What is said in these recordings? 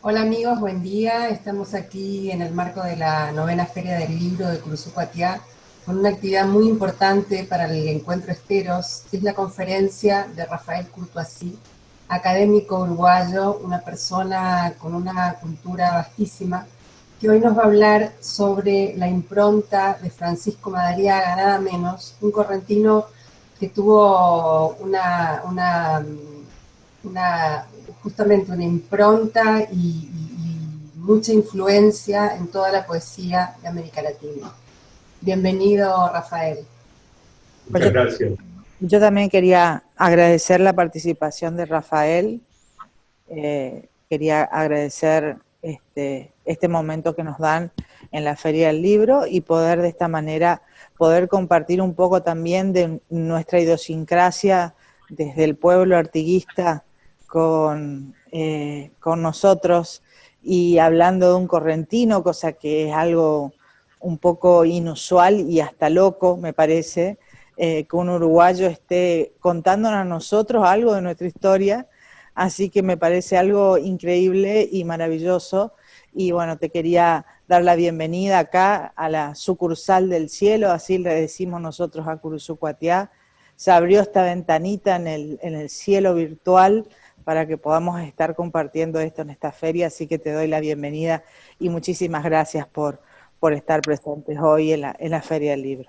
Hola amigos, buen día. Estamos aquí en el marco de la novena Feria del Libro de Curuzú-Patiá con una actividad muy importante para el Encuentro Esteros, que es la conferencia de Rafael Courtoisí, académico uruguayo, una persona con una cultura vastísima, que hoy nos va a hablar sobre la impronta de Francisco Madariaga, nada menos, un correntino que tuvo una justamente una impronta y mucha influencia en toda la poesía de América Latina. Bienvenido, Rafael. Muchas gracias. Yo también quería agradecer la participación de Rafael, quería agradecer este momento que nos dan en la Feria del Libro y poder de esta manera poder compartir un poco también de nuestra idiosincrasia desde el pueblo artiguista con nosotros, y hablando de un correntino, cosa que es algo un poco inusual y hasta loco, me parece, que un uruguayo esté contándonos a nosotros algo de nuestra historia. Así que me parece algo increíble y maravilloso. Y bueno, te quería dar la bienvenida acá a la sucursal del cielo, así le decimos nosotros a Curuzú-Patiá. Se abrió esta ventanita en el cielo virtual para que podamos estar compartiendo esto en esta feria, así que te doy la bienvenida y muchísimas gracias por estar presentes hoy en la Feria del Libro.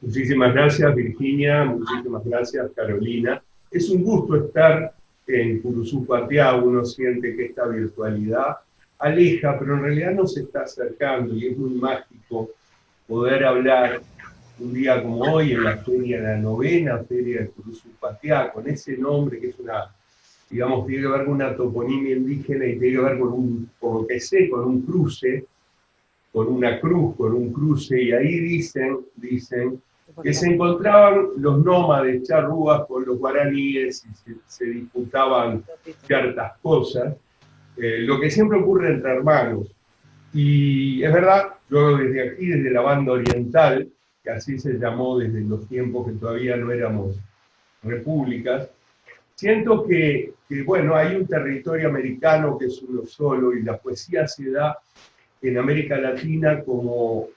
Muchísimas gracias, Virginia. Muchísimas gracias, Carolina. Es un gusto estar en Curuzú-Patiá. Uno siente que esta virtualidad aleja, pero en realidad nos está acercando y es muy mágico poder hablar un día como hoy en la feria, la novena feria de Curuzú-Patiá, con ese nombre que es una, digamos, tiene que ver con una toponimia indígena y tiene que ver con por lo que sé, con un cruce, con una cruz, con un cruce, y ahí dicen que se encontraban los nómades charrúas con los guaraníes y se disputaban ciertas cosas, lo que siempre ocurre entre hermanos. Y es verdad, yo desde aquí, desde la banda oriental, que así se llamó desde los tiempos que todavía no éramos repúblicas, siento que bueno, hay un territorio americano que es uno solo y la poesía se da en América Latina como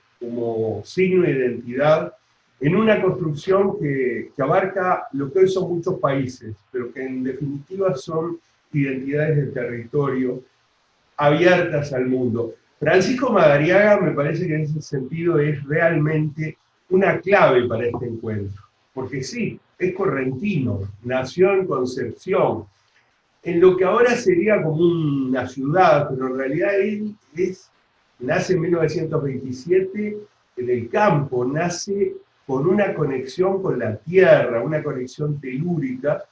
signo de identidad en una construcción que abarca lo que hoy son muchos países, pero que en definitiva son identidades del territorio abiertas al mundo. Francisco Madariaga me parece que en ese sentido es realmente una clave para este encuentro, porque sí, es correntino, nació en Concepción, en lo que ahora sería como una ciudad, pero en realidad él nace en 1927 en el campo, nace con una conexión con la tierra, una conexión telúrica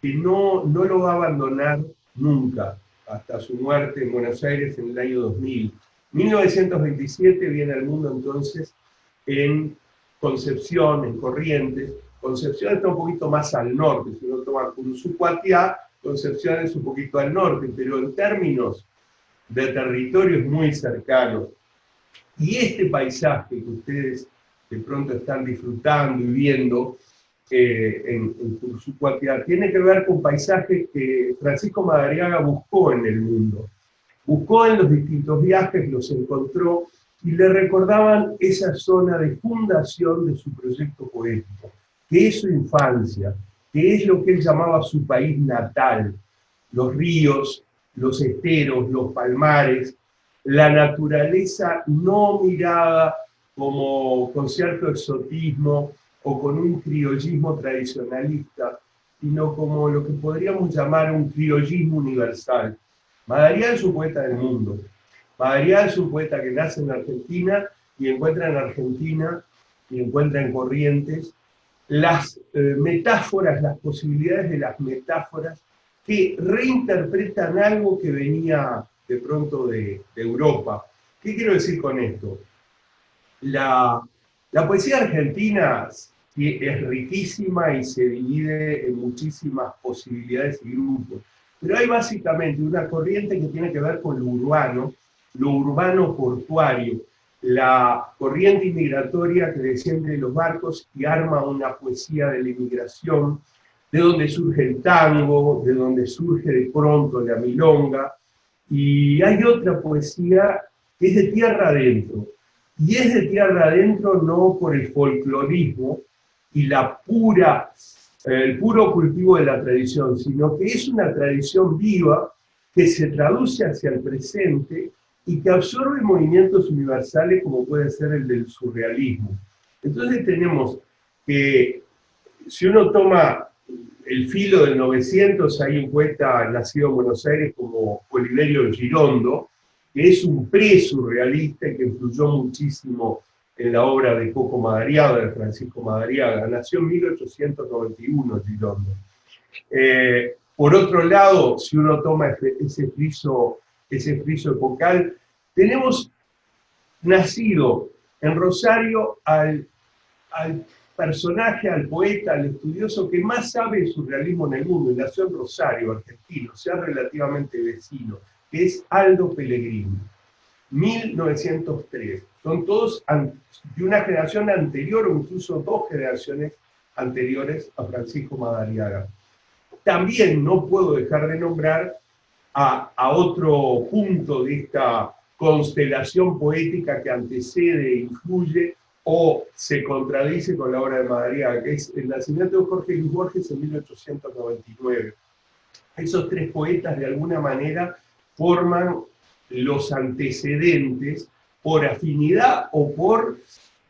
que no lo va a abandonar nunca, hasta su muerte en Buenos Aires en el año 2000. 1927 viene al mundo entonces en Concepción, en Corrientes. Concepción está un poquito más al norte, si uno toma Curuzú-Patiá, Concepción es un poquito al norte, pero en términos de territorios muy cercanos. Y este paisaje que ustedes de pronto están disfrutando y viendo en Curuzú-Patiá tiene que ver con paisajes que Francisco Madariaga buscó en el mundo. Buscó en los distintos viajes, los encontró y le recordaban esa zona de fundación de su proyecto poético, que es su infancia, que es lo que él llamaba su país natal, los ríos, los esteros, los palmares, la naturaleza no mirada como con cierto exotismo o con un criollismo tradicionalista, sino como lo que podríamos llamar un criollismo universal. Madariaga es un poeta del mundo. Madariaga es un poeta que nace en Argentina y encuentra en Argentina y encuentra en Corrientes las metáforas, las posibilidades de las metáforas que reinterpretan algo que venía de pronto de Europa. ¿Qué quiero decir con esto? La poesía argentina es riquísima y se divide en muchísimas posibilidades y grupos, pero hay básicamente una corriente que tiene que ver con lo urbano portuario, la corriente inmigratoria que desciende de los barcos y arma una poesía de la inmigración, de donde surge el tango, de donde surge de pronto la milonga, y hay otra poesía que es de tierra adentro, y es de tierra adentro no por el folclorismo y el puro cultivo de la tradición, sino que es una tradición viva que se traduce hacia el presente y que absorbe movimientos universales como puede ser el del surrealismo. Entonces tenemos que, si uno toma el filo del 900, hay un poeta nacido en Buenos Aires como Oliverio Girondo, que es un pre-surrealista y que influyó muchísimo en la obra de Coco Madariaga, de Francisco Madariaga. Nació en 1891 Girondo. Por otro lado, si uno toma ese friso epocal, tenemos nacido en Rosario al personaje, al poeta, al estudioso que más sabe de surrealismo en el mundo, y nació en Rosario, argentino, sea relativamente vecino, que es Aldo Pellegrini, 1903. Son todos de una generación anterior, o incluso dos generaciones anteriores a Francisco Madariaga. También no puedo dejar de nombrar a otro punto de esta constelación poética que antecede, influye o se contradice con la obra de Madariaga, que es el nacimiento de Jorge Luis Borges en 1899. Esos tres poetas de alguna manera forman los antecedentes por afinidad o por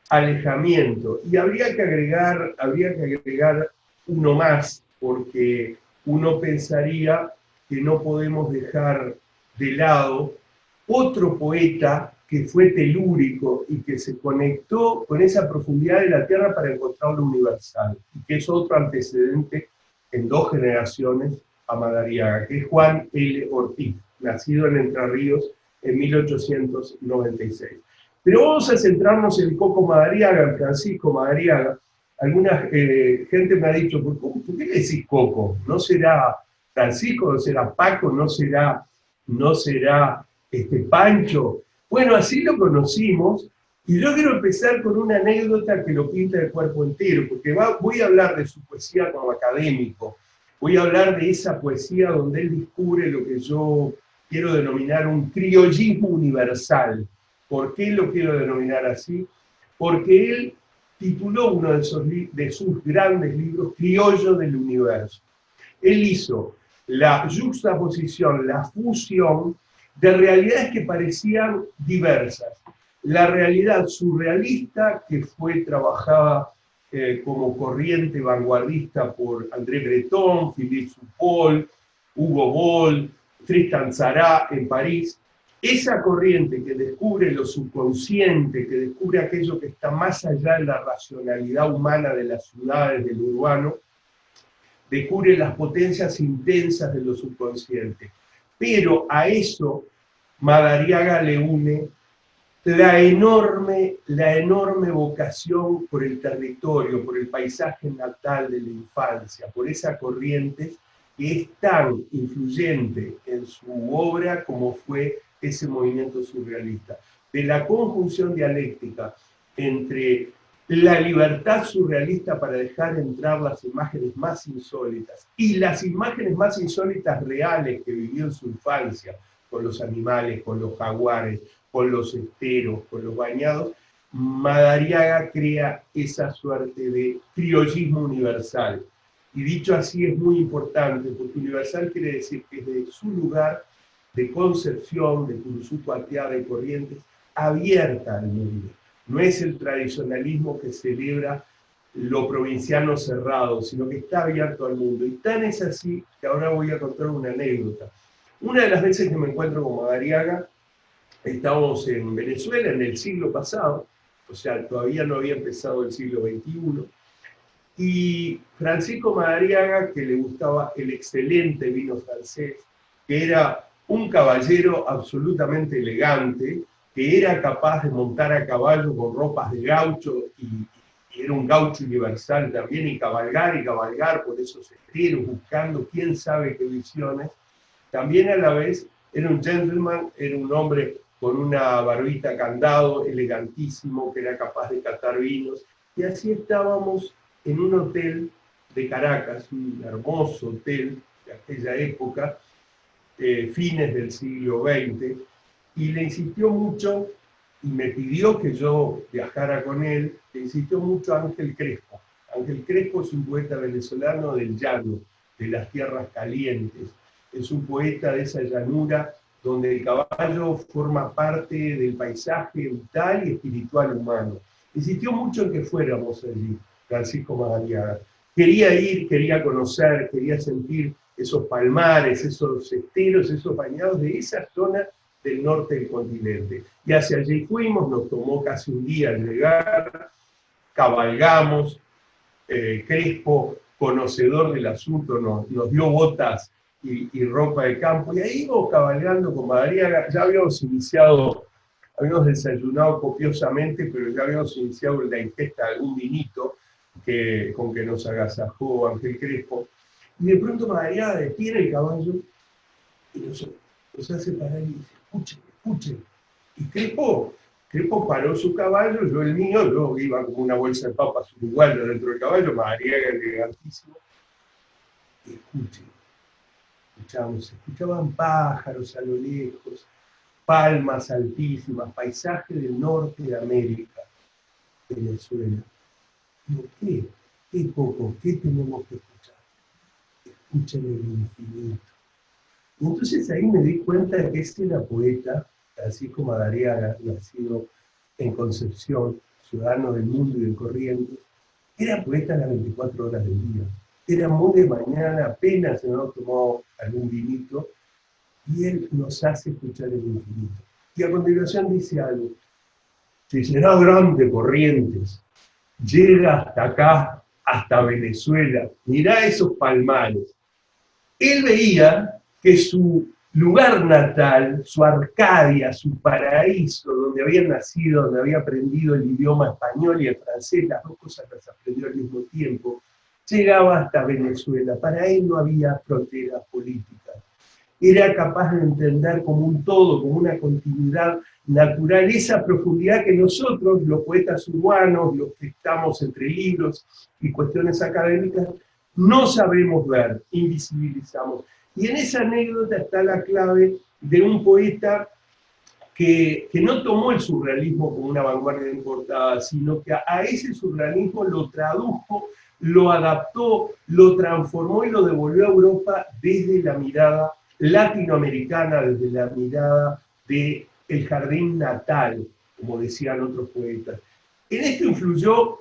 alejamiento. Y habría que agregar uno más, porque uno pensaría que no podemos dejar de lado otro poeta que fue telúrico y que se conectó con esa profundidad de la tierra para encontrar lo universal, y que es otro antecedente en dos generaciones a Madariaga, que es Juan L. Ortiz, nacido en Entre Ríos en 1896. Pero vamos a centrarnos en Coco Madariaga, en Francisco Madariaga. Alguna gente me ha dicho, ¿por qué le decís Coco? ¿No será Francisco? ¿No será Paco? ¿No será Pancho? Bueno, así lo conocimos, y yo quiero empezar con una anécdota que lo pinta de cuerpo entero, porque voy a hablar de su poesía como académico, voy a hablar de esa poesía donde él descubre lo que yo quiero denominar un criollismo universal. ¿Por qué lo quiero denominar así? Porque él tituló uno de sus grandes libros Criollo del Universo. Él hizo la yuxtaposición, la fusión de realidades que parecían diversas. La realidad surrealista, que fue trabajada como corriente vanguardista por André Breton, Philippe Soupault, Hugo Boll, Tristan Tzara en París. Esa corriente que descubre lo subconsciente, que descubre aquello que está más allá de la racionalidad humana de las ciudades, del urbano, descubre las potencias intensas de lo subconsciente. Pero a eso Madariaga le une la enorme vocación por el territorio, por el paisaje natal de la infancia, por esa corriente que es tan influyente en su obra como fue ese movimiento surrealista. De la conjunción dialéctica entre la libertad surrealista para dejar entrar las imágenes más insólitas y las imágenes más insólitas reales que vivió en su infancia, con los animales, con los jaguares, con los esteros, con los bañados, Madariaga crea esa suerte de criollismo universal. Y dicho así es muy importante, porque universal quiere decir que es de su lugar de concepción, de Curuzú, Cuatiá, de Corrientes, abierta al mundo. No es el tradicionalismo que celebra lo provinciano cerrado, sino que está abierto al mundo. Y tan es así que ahora voy a contar una anécdota. Una de las veces que me encuentro con Madariaga, estábamos en Venezuela en el siglo pasado, o sea, todavía no había empezado el siglo XXI, y Francisco Madariaga, que le gustaba el excelente vino francés, que era un caballero absolutamente elegante, que era capaz de montar a caballo con ropas de gaucho, y era un gaucho universal también, y cabalgar por esos esteros, buscando quién sabe qué visiones. También a la vez era un gentleman, era un hombre con una barbita candado, elegantísimo, que era capaz de catar vinos. Y así estábamos en un hotel de Caracas, un hermoso hotel de aquella época, fines del siglo XX, y le insistió mucho, y me pidió que yo viajara con él, le insistió mucho a Ángel Crespo. Ángel Crespo es un poeta venezolano del llano, de las tierras calientes. Es un poeta de esa llanura donde el caballo forma parte del paisaje vital y espiritual humano. Insistió mucho en que fuéramos allí, Francisco Madariaga. Quería ir, quería conocer, quería sentir esos palmares, esos esteros, esos bañados de esa zona del norte del continente. Y hacia allí fuimos, nos tomó casi un día llegar, cabalgamos, Crespo, conocedor del asunto, nos dio botas y ropa de campo, y ahí íbamos cabalgando con Madariaga. Ya habíamos desayunado copiosamente, pero ya habíamos iniciado la ingesta de algún vinito con que nos agasajó Ángel Crespo. Y de pronto Madariaga detiene el caballo y nos hace parar y dice: escuchen, escuchen. Y Crespo paró su caballo, yo el mío, yo iba como una bolsa de papas uruguayas dentro del caballo, Madariaga elegantísimo. Y escuchaban pájaros a lo lejos, palmas altísimas, paisaje del norte de América, Venezuela. Digo, ¿qué poco? ¿Qué tenemos que escuchar? Escuchen el infinito. Y entonces ahí me di cuenta de que ese era poeta, Francisco Madariaga, nacido en Concepción, ciudadano del mundo y del corriente, era poeta a las 24 horas del día. Era muy de mañana, apenas se nos tomó algún vinito, y él nos hace escuchar el infinito. Y a continuación dice algo: si será grande Corrientes, llega hasta acá, hasta Venezuela, mirá esos palmares. Él veía que su lugar natal, su Arcadia, su paraíso, donde había nacido, donde había aprendido el idioma español y el francés, las dos cosas las aprendió al mismo tiempo, llegaba hasta Venezuela. Para él no había fronteras políticas. Era capaz de entender como un todo, como una continuidad natural, esa profundidad que nosotros, los poetas urbanos, los que estamos entre libros y cuestiones académicas, no sabemos ver, invisibilizamos. Y en esa anécdota está la clave de un poeta que no tomó el surrealismo como una vanguardia importada, sino que a ese surrealismo lo tradujo, lo adaptó, lo transformó y lo devolvió a Europa desde la mirada latinoamericana, desde la mirada del jardín natal, como decían otros poetas. En esto influyó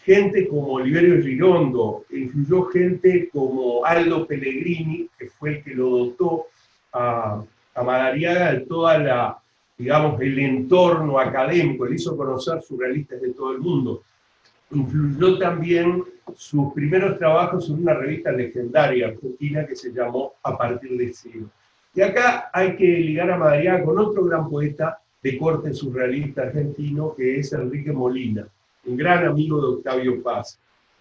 gente como Oliverio Girondo, influyó gente como Aldo Pellegrini, que fue el que lo dotó a Madariaga de toda la, digamos, el entorno académico, le hizo conocer surrealistas de todo el mundo. Influyó también sus primeros trabajos en una revista legendaria argentina que se llamó A Partir de Cero. Y acá hay que ligar a Madariaga con otro gran poeta de corte surrealista argentino, que es Enrique Molina, un gran amigo de Octavio Paz,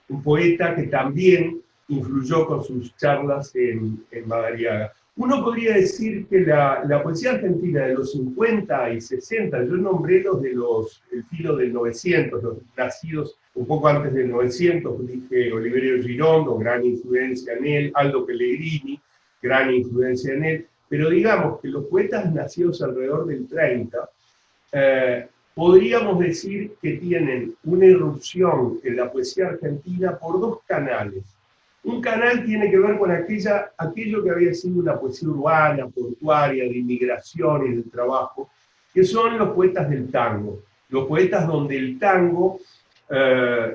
un poeta que también influyó con sus charlas en Madariaga. Uno podría decir que la poesía argentina de los 50 y 60, yo nombré el filo del 900, los nacidos un poco antes del 900, dije Oliverio Girondo, gran influencia en él, Aldo Pellegrini, gran influencia en él, pero digamos que los poetas nacidos alrededor del 30, podríamos decir que tienen una irrupción en la poesía argentina por dos canales. Un canal tiene que ver con aquello que había sido una poesía urbana, portuaria, de inmigración y de trabajo, que son los poetas del tango. Los poetas donde el tango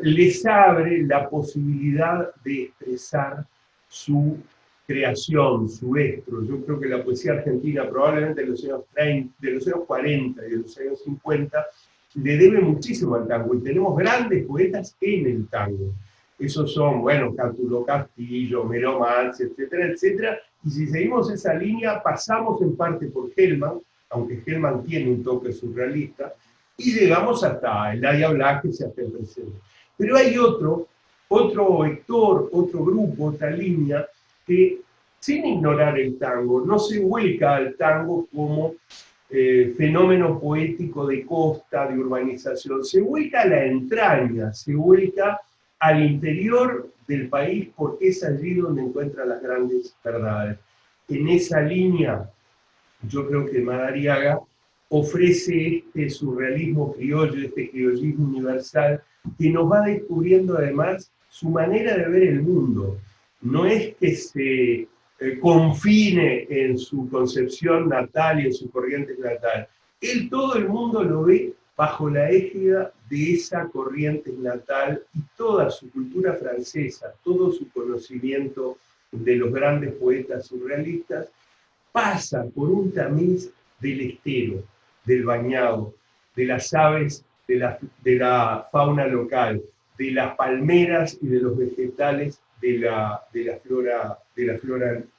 les abre la posibilidad de expresar su creación, su estro. Yo creo que la poesía argentina, probablemente de los años 30, de los años 40 y de los años 50, le debe muchísimo al tango, y tenemos grandes poetas en el tango. Esos son, bueno, Catulo Castillo, Melo Mansi, etcétera, etcétera. Y si seguimos esa línea, pasamos en parte por Hellman, aunque Hellman tiene un toque surrealista, y llegamos hasta Eladia Blas, que se hace presente. Pero hay otro vector, otro grupo, otra línea, que sin ignorar el tango, no se vuelca al tango como fenómeno poético de costa, de urbanización, se vuelca a la entraña, se vuelca al interior del país porque es allí donde encuentra las grandes verdades. En esa línea, yo creo que Madariaga ofrece este surrealismo criollo, este criollismo universal, que nos va descubriendo además su manera de ver el mundo. No es que se confine en su concepción natal y en su corriente natal. Él todo el mundo lo ve bajo la égida de esa corriente natal y toda su cultura francesa, todo su conocimiento de los grandes poetas surrealistas, pasa por un tamiz del estero, del bañado, de las aves, de la fauna local, de las palmeras y de los vegetales de la flora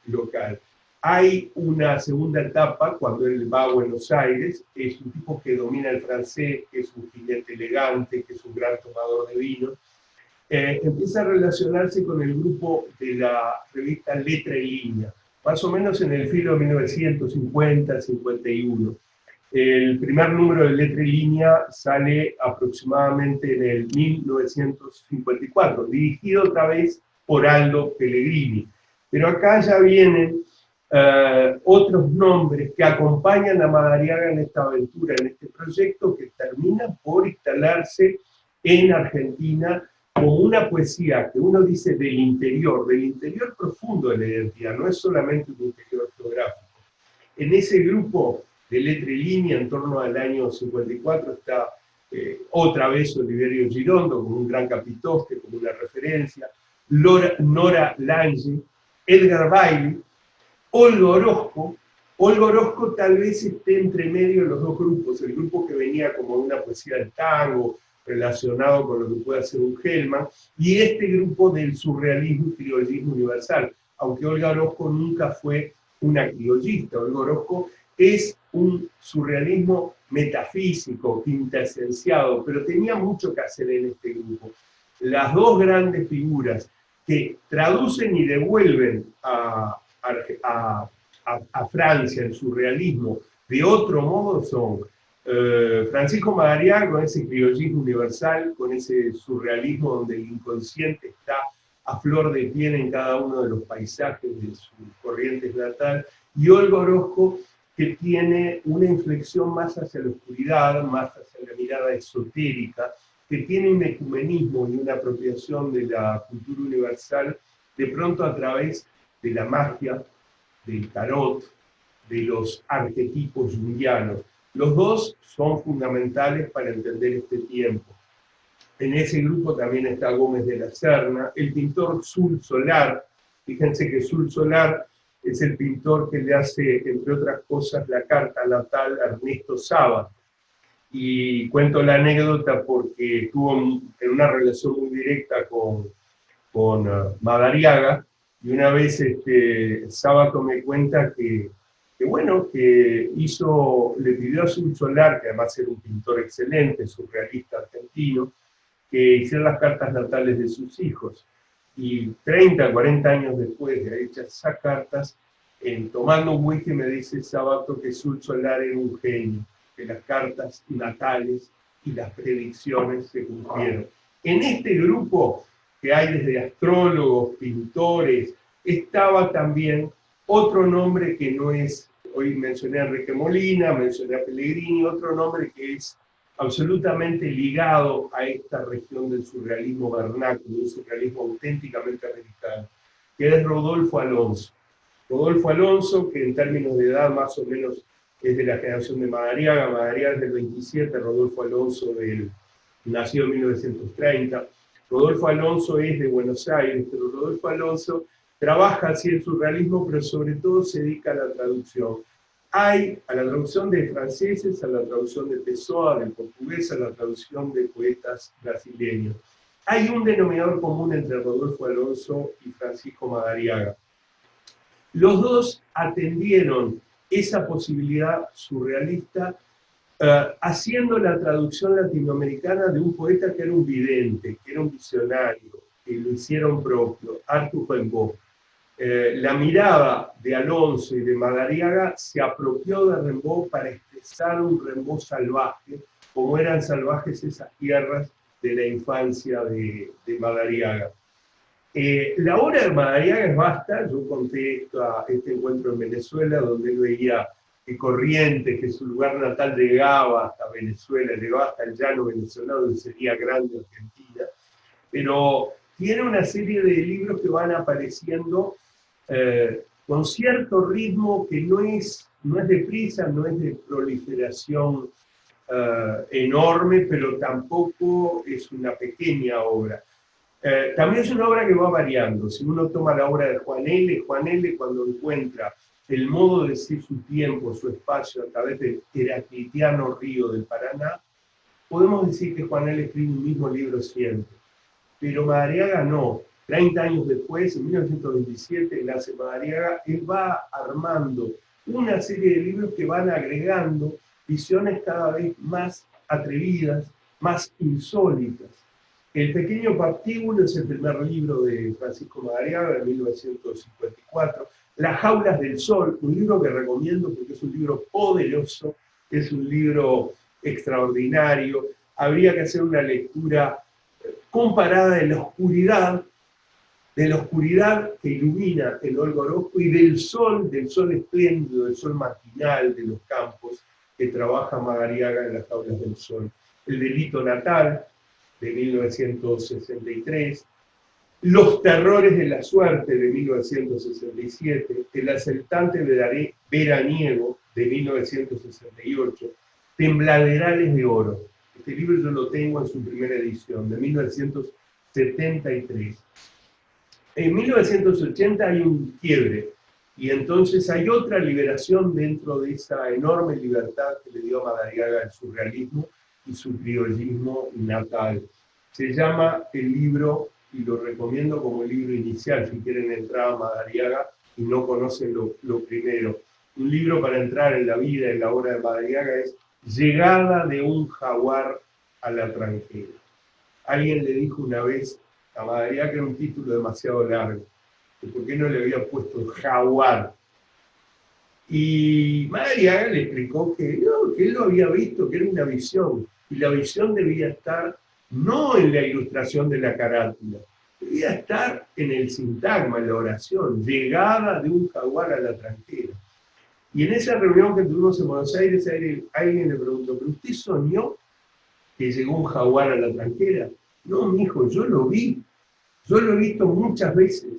local. Hay una segunda etapa cuando él va a Buenos Aires, es un tipo que domina el francés, que es un jinete elegante, que es un gran tomador de vino, empieza a relacionarse con el grupo de la revista Letra y Línea, más o menos en el filo de 1950-51. El primer número de Letra y Línea sale aproximadamente en el 1954, dirigido otra vez por Aldo Pellegrini. Pero acá ya vienen otros nombres que acompañan a Madariaga en esta aventura, en este proyecto que termina por instalarse en Argentina como una poesía que uno dice del interior profundo de la identidad, no es solamente un interior geográfico. En ese grupo de Letra y Línea, en torno al año 54, está otra vez Oliverio Girondo, con un gran capitoste, como una referencia, Nora Lange, Edgar Bailey, Olga Orozco. Olga Orozco tal vez esté entre medio de los dos grupos, el grupo que venía como una poesía del tango, relacionado con lo que puede hacer un Hellman, y este grupo del surrealismo y criollismo universal, aunque Olga Orozco nunca fue una criollista. Olga Orozco es un surrealismo metafísico, quintesenciado, pero tenía mucho que hacer en este grupo. Las dos grandes figuras que traducen y devuelven a Francia el surrealismo de otro modo son Francisco Madariaga, con ese criollismo universal, con ese surrealismo donde el inconsciente está a flor de piel en cada uno de los paisajes de sus corrientes natal, y Olga Orozco, que tiene una inflexión más hacia la oscuridad, más hacia la mirada esotérica, que tiene un ecumenismo y una apropiación de la cultura universal, de pronto a través de la magia, del tarot, de los arquetipos junguianos. Los dos son fundamentales para entender este tiempo. En ese grupo también está Gómez de la Serna, el pintor Sul Solar. Fíjense que Sul Solar es el pintor que le hace, entre otras cosas, la carta natal a Ernesto Sábato. Y cuento la anécdota porque estuvo en una relación muy directa con Madariaga, y una vez Sábato me cuenta que le pidió a Sul Solar, que además era un pintor excelente, surrealista argentino, que hiciera las cartas natales de sus hijos. Y 30, 40 años después de hechas esas cartas, tomando un whisky me dice Sábato que Sul Solar era un genio, que las cartas natales y las predicciones se cumplieron. En este grupo que hay desde astrólogos, pintores, estaba también otro nombre que no es, hoy mencioné a Enrique Molina, mencioné a Pellegrini, otro nombre que es absolutamente ligado a esta región del surrealismo vernáculo, un surrealismo auténticamente americano, que es Rodolfo Alonso. Rodolfo Alonso, que en términos de edad más o menos es de la generación de Madariaga, Madariaga es del 27, Rodolfo Alonso nació en 1930, Rodolfo Alonso es de Buenos Aires, pero Rodolfo Alonso trabaja así el surrealismo, pero sobre todo se dedica a la traducción. A la traducción de franceses, a la traducción de Pessoa, del portugués, a la traducción de poetas brasileños. Hay un denominador común entre Rodolfo Alonso y Francisco Madariaga. Los dos atendieron esa posibilidad surrealista haciendo la traducción latinoamericana de un poeta que era un vidente, que era un visionario, que lo hicieron propio, Arthur Rimbaud. La mirada de Alonso y de Madariaga se apropió de Rimbaud para expresar un Rimbaud salvaje, como eran salvajes esas tierras de la infancia de Madariaga. La obra de Madariaga es vasta. Yo conté este encuentro en Venezuela, donde él veía que Corrientes, que su lugar natal, llegaba hasta Venezuela, llegaba hasta el llano venezolano, donde sería grande Argentina, pero tiene una serie de libros que van apareciendo con cierto ritmo que no es deprisa, no es de proliferación enorme, pero tampoco es una pequeña obra. También es una obra que va variando. Si uno toma la obra de Juan L., cuando encuentra el modo de decir su tiempo, su espacio a través del heraclitiano río del Paraná, podemos decir que Juan L. escribe un mismo libro siempre. Pero Madariaga no. 30 años después, en 1927, nace Madariaga, él va armando una serie de libros que van agregando visiones cada vez más atrevidas, más insólitas. El pequeño Patíbulo es el primer libro de Francisco Madariaga, de 1954. Las jaulas del sol, un libro que recomiendo porque es un libro poderoso, es un libro extraordinario. Habría que hacer una lectura comparada de la oscuridad que ilumina el Olga Orozco y del sol espléndido, del sol matinal de los campos que trabaja Madariaga en las jaulas del sol. El delito natal, de 1963, Los terrores de la suerte, de 1967, El asaltante veraniego, de 1968, Tembladerales de oro. Este libro yo lo tengo en su primera edición, de 1973. En 1980 hay un quiebre, y entonces hay otra liberación dentro de esa enorme libertad que le dio a Madariaga el surrealismo y su criollismo natal. Se llama el libro, y lo recomiendo como libro inicial, si quieren entrar a Madariaga y no conocen lo primero. Un libro para entrar en la vida, en la obra de Madariaga, es Llegada de un jaguar a la tranquera. Alguien le dijo una vez a Madariaga que era un título demasiado largo, que por qué no le había puesto jaguar. Y Madariaga le explicó que no, que él lo había visto, que era una visión, y la visión debía estar no en la ilustración de la carátula, debía estar en el sintagma, en la oración, llegada de un jaguar a la tranquera. Y en esa reunión que tuvimos en Buenos Aires, alguien le preguntó, ¿pero usted soñó que llegó un jaguar a la tranquera? No, mijo, yo lo vi, yo lo he visto muchas veces.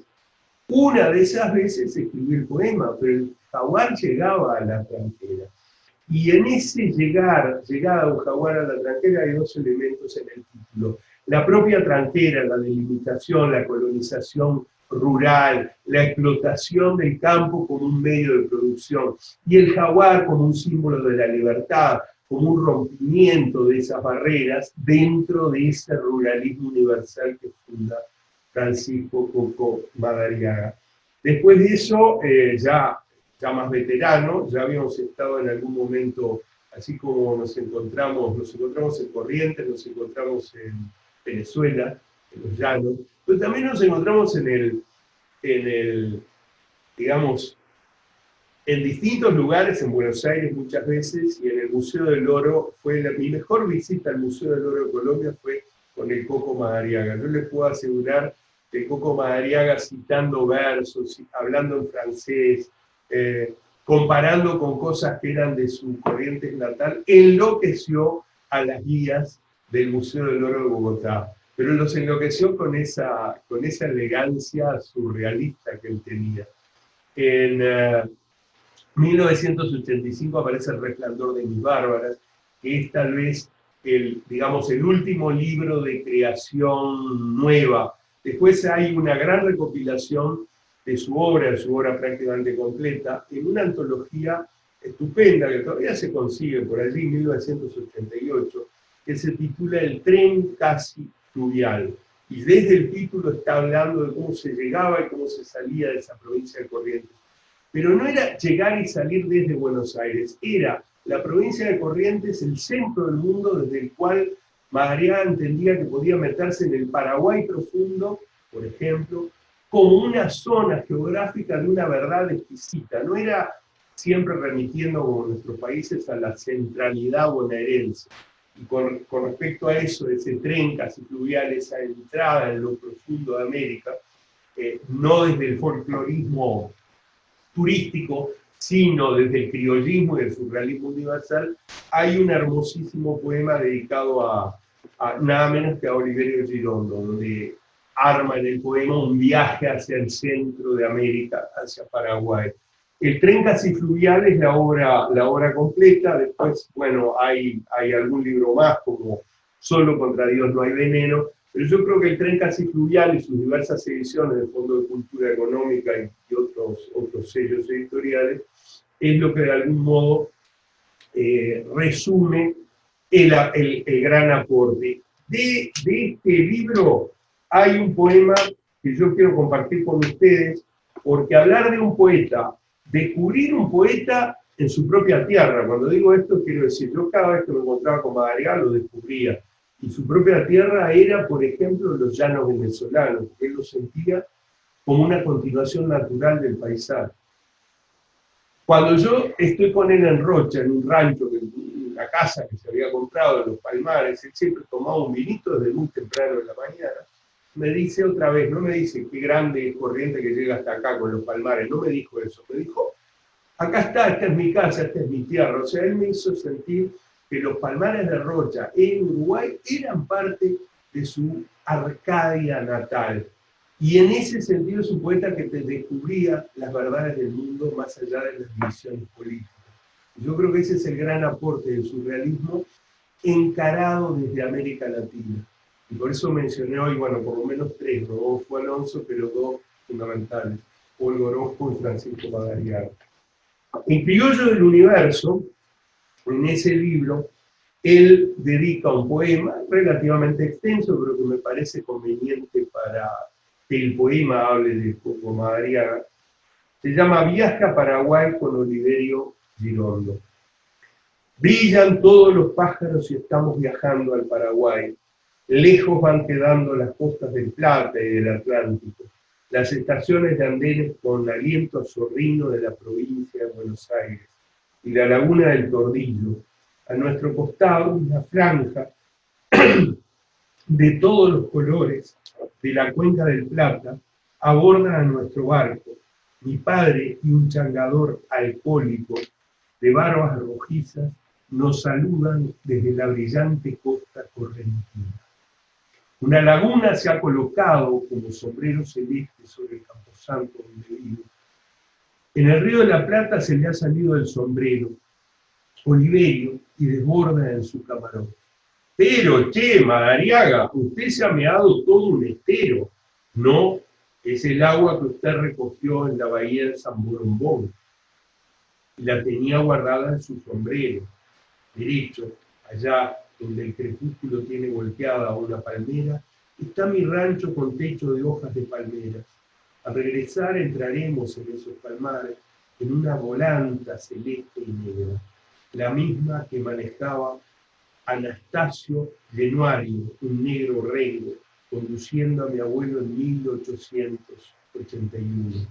Una de esas veces escribí el poema, pero el jaguar llegaba a la tranquera. Y en ese llegada de un jaguar a la tranquera hay dos elementos en el título. La propia tranquera, la delimitación, la colonización rural, la explotación del campo como un medio de producción, y el jaguar como un símbolo de la libertad, como un rompimiento de esas barreras dentro de ese ruralismo universal que funda Francisco Coco Madariaga. Después de eso, ya más veterano, ya habíamos estado en algún momento, así como nos encontramos en Corrientes, nos encontramos en Venezuela, en los llanos, pero también nos encontramos digamos, en distintos lugares, en Buenos Aires muchas veces, y en el Museo del Oro. Mi mejor visita al Museo del Oro de Colombia fue con el Coco Madariaga. Yo les puedo asegurar que el Coco Madariaga, citando versos, hablando en francés, comparando con cosas que eran de su corriente natal, enloqueció a las guías del Museo del Oro de Bogotá, pero los enloqueció con esa elegancia surrealista que él tenía. En 1985 aparece El resplandor de mis bárbaras, que es tal vez el último libro de creación nueva. Después hay una gran recopilación de su obra prácticamente completa, en una antología estupenda que todavía se consigue por allí, en 1988, que se titula El tren casi fluvial. Y desde el título está hablando de cómo se llegaba y cómo se salía de esa provincia de Corrientes. Pero no era llegar y salir desde Buenos Aires, era la provincia de Corrientes el centro del mundo desde el cual Madariaga entendía que podía meterse en el Paraguay profundo, por ejemplo, como una zona geográfica de una verdad exquisita. No era siempre remitiendo, como nuestros países, a la centralidad bonaerense. Y con respecto a eso, ese tren casi fluvial, esa entrada en lo profundo de América, no desde el folclorismo turístico, sino desde el criollismo y el surrealismo universal, hay un hermosísimo poema dedicado a nada menos que a Oliverio Girondo, donde arma en el poema un viaje hacia el centro de América, hacia Paraguay. El tren casi fluvial es la obra completa. Después, bueno, hay algún libro más, como Solo contra Dios no hay veneno, pero yo creo que el tren casi fluvial y sus diversas ediciones del Fondo de Cultura Económica y otros sellos editoriales, es lo que de algún modo resume el gran aporte. De este libro hay un poema que yo quiero compartir con ustedes, porque hablar de un poeta, descubrir un poeta en su propia tierra, cuando digo esto quiero decir, yo cada vez que me encontraba con Madariaga lo descubría, y su propia tierra era, por ejemplo, los llanos venezolanos, que él lo sentía como una continuación natural del paisaje. Cuando yo estoy con él en Rocha, en un rancho, en la casa que se había comprado en Los Palmares, él siempre tomaba un vinito desde muy temprano en la mañana, me dice otra vez, no me dice qué grande corriente que llega hasta acá con Los Palmares, no me dijo eso, me dijo, acá está, esta es mi casa, esta es mi tierra. O sea, él me hizo sentir que Los Palmares de Rocha en Uruguay eran parte de su Arcadia natal. Y en ese sentido es un poeta que te descubría las verdades del mundo más allá de las divisiones políticas. Yo creo que ese es el gran aporte del surrealismo encarado desde América Latina. Y por eso mencioné hoy, bueno, por lo menos tres, Rodolfo Alonso, pero dos fundamentales, Olga Orozco y Francisco Madariaga. En Criollo del Universo, en ese libro, él dedica un poema relativamente extenso, pero que me parece conveniente para que el poema hable de Coco Madariaga. Se llama Viaje a Paraguay con Oliverio Girondo. Brillan todos los pájaros y estamos viajando al Paraguay. Lejos van quedando las costas del Plata y del Atlántico, las estaciones de andenes con aliento a zorrino de la provincia de Buenos Aires, y la laguna del Tordillo. A nuestro costado, una franja de todos los colores de la cuenca del Plata abordan a nuestro barco. Mi padre y un changador alcohólico de barbas rojizas nos saludan desde la brillante costa correntina. Una laguna se ha colocado como sombrero celeste sobre el camposanto donde vivo. En el río de la Plata se le ha salido el sombrero, Oliverio, y desborda en su camarón. Pero, che, Madariaga, usted se ha meado todo un estero. No, es el agua que usted recogió en la bahía de San Borombón. Y la tenía guardada en su sombrero, derecho, allá donde el crepúsculo tiene volteada una palmera, está mi rancho con techo de hojas de palmeras. Al regresar entraremos en esos palmares en una volanta celeste y negra, la misma que manejaba Anastasio Genuario, un negro rengo, conduciendo a mi abuelo en 1881.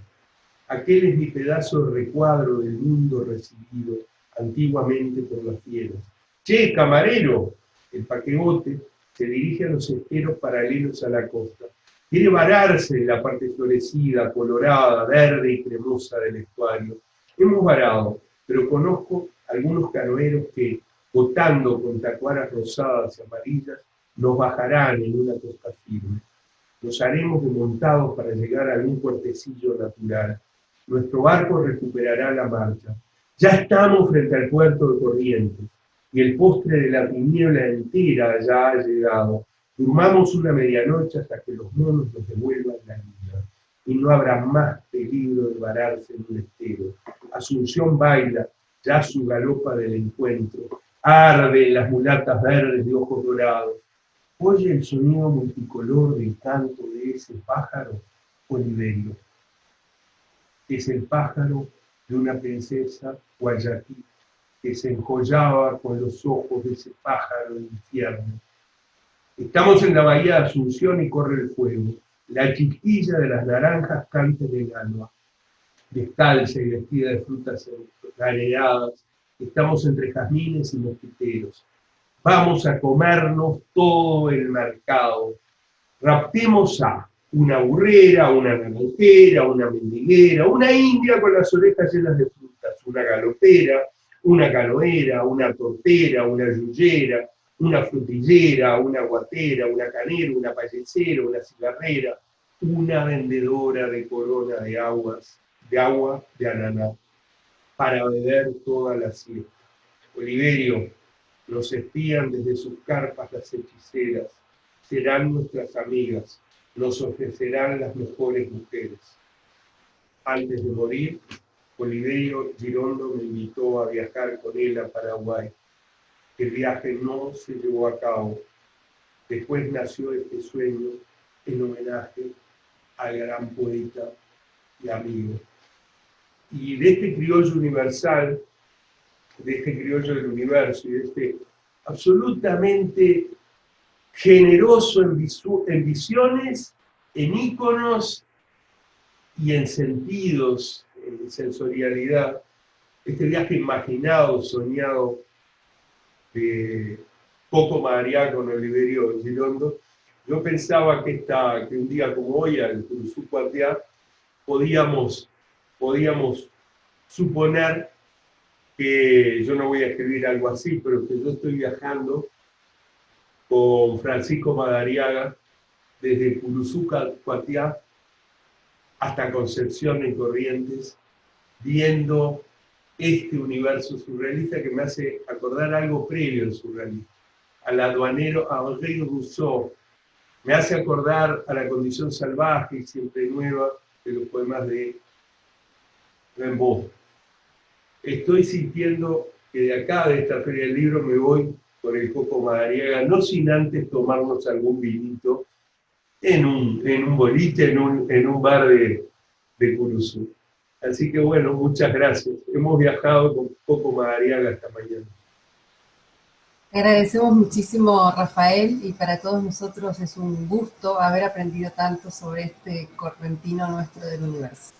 Aquel es mi pedazo de recuadro del mundo recibido antiguamente por las fieras. Che, camarero, el paquebote se dirige a los esteros paralelos a la costa. Quiere vararse en la parte florecida, colorada, verde y cremosa del estuario. Hemos varado, pero conozco algunos canoeros que, botando con tacuaras rosadas y amarillas, nos bajarán en una costa firme. Nos haremos de montados para llegar a algún puertecillo natural. Nuestro barco recuperará la marcha. Ya estamos frente al puerto de Corrientes, y el postre de la tiniebla entera ya ha llegado. Durmamos una medianoche hasta que los monos nos devuelvan la vida, y no habrá más peligro de vararse en un estero. Asunción baila, ya su galopa del encuentro, arden las mulatas verdes de ojos dorados. Oye el sonido multicolor del canto de ese pájaro, Oliverio. Es el pájaro de una princesa guayatí que se enjollaba con los ojos de ese pájaro del infierno. Estamos en la bahía de Asunción y corre el fuego. La chiquilla de las naranjas canta en el alma, descalza y vestida de frutas gareadas, estamos entre jazmines y mosquiteros. Vamos a comernos todo el mercado. Raptemos a una burrera, una naranjera, una mendiguera, una india con las orejas llenas de frutas, una galopera, una canoera, una tortera, una yuyera, una frutillera, una guatera, una canera, una payesera, una cigarrera, una vendedora de corona de agua de ananá, para beber toda la siesta. Oliverio, nos espían desde sus carpas las hechiceras, serán nuestras amigas, nos ofrecerán las mejores mujeres. Antes de morir, Oliverio Girondo me invitó a viajar con él a Paraguay. El viaje no se llevó a cabo. Después nació este sueño en homenaje al gran poeta y amigo. Y de este criollo universal, de este criollo del universo y de este absolutamente generoso en visiones, en íconos y en sentidos, en sensorialidad, este viaje imaginado, soñado de Coco Madariaga con Oliverio Girondo. Yo pensaba que un día como hoy, al Curuzú Cuatiá, podíamos suponer que yo no voy a escribir algo así, pero que yo estoy viajando con Francisco Madariaga desde Curuzú Cuatiá hasta Concepción en Corrientes, viendo este universo surrealista que me hace acordar algo previo al surrealismo, al aduanero, a Henri Rousseau, me hace acordar a la condición salvaje y siempre nueva de los poemas de Rimbaud. Estoy sintiendo que de acá, de esta Feria del Libro, me voy con el Coco Madariaga, no sin antes tomarnos algún vinito en un boliche, en un bar de Curuzú. Así que bueno, muchas gracias. Hemos viajado con Coco Madariaga esta mañana. Agradecemos muchísimo, Rafael, y para todos nosotros es un gusto haber aprendido tanto sobre este correntino nuestro del universo.